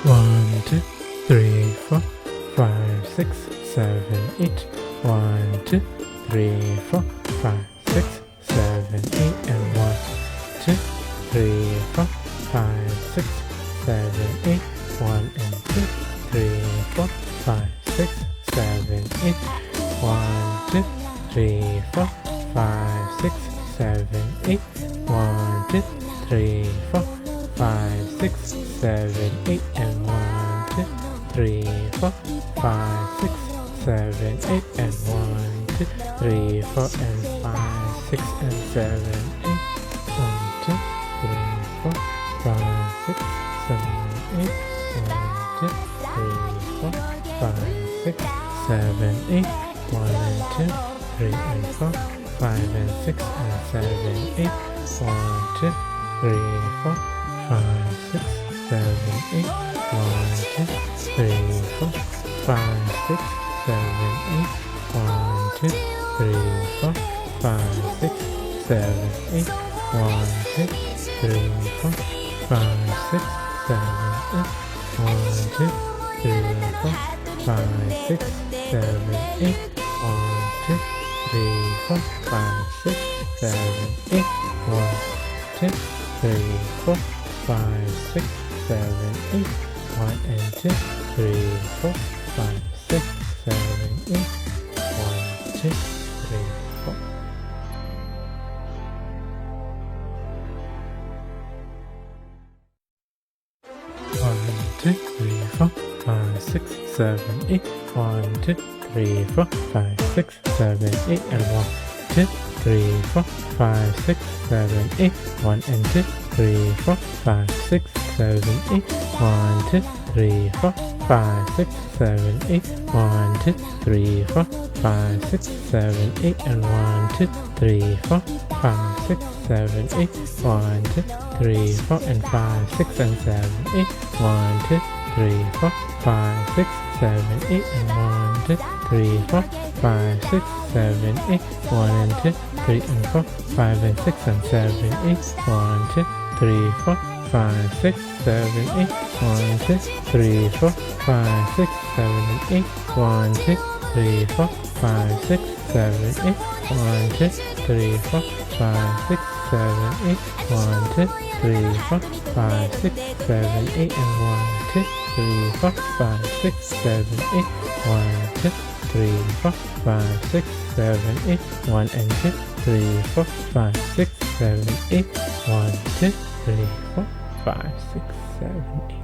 1, 2, 3, 4, 5, 6, 7, 8. 1, 2, 3, 4, 5, 6, 7, 8, and 1, 2, 3, 4, 5, 6, 7, 8. 1 and 2, 3, 4, 5, 6, 7, 8. 1, 2, 3, 4, 5, 6, 7, 8. 1, 2, 3, 4, 5, 6, 7, 8, and 1, 2, 3, 4, 5, 6, 7, 8, and 1, 2, 3, 4, and 5, 6, and 7, 8. 1, 2, 3, 4, 5, 6, 7, 8. 1, 2, 3, 4, 5, 6, 7, 8. 1 and 2, 3 and 4, 5 and 6 and 7, 8. 1, 2, 3, 4, 5, 6, 7, 8. 1, 2, 3, 4, 5, 6, 7, 8. 1, 2, 3, 4, 5, 6, 7, 8. 1, 2, 3, 4, 5, 6, 7, 8. 1, 2, 3, 4, 5, 6, 7, 8. 1, 2, 3, 4, 5, 6, 7, 8. 1, 2, 3, 4, 5, 6, 7, 8. 1 and 2, 3, 4, 5, 6, 7, 8. 1, 2, 3, 4. One, two, three, four, five, six, seven, eight. 1, 2, 3, 4, 5, 6, 7, 8, and 1, 2, 3, 4, 5, 6, 7, 8. 1 and 2, 3, 4, 5, 6, 7, 8. 1, 2, 3, 4, 5, 6, 7, 8. 1, 2, 3, 4, 5, 6, 7, 8, and 1, 2, 3, 4, 5, 6, 7, 8. 1, 2, 3, 4, and 5, 6, and 7, 8. 1, 2, 3, 4, 5, 6, 7, 8, and 1, 2, 3, 4, 5, 6, 7, 8. 1 and 2, 3 and 4, 5 and 6 and 7, 8. 1, 2, 3, 4, 5, 6, 7, 8. 1, 2, 3, 4, 5, 6, 7, and 8. 1, 2, 3, 4, 5, 6, 7, 8. 1, 2, 3, 4, 5, 6, 7, 8. 1, 2, 3, 4, 5, 6, 7, 8, and 1, 2, 3, 4, 5, 6, 7, 8. 1, 2, 3, 4, 5, 6, 7, 8. 1 and 2, 3, 4, 5, 6, 7, 8. 1, 2, 3, 4, 5, 6, 7, 8.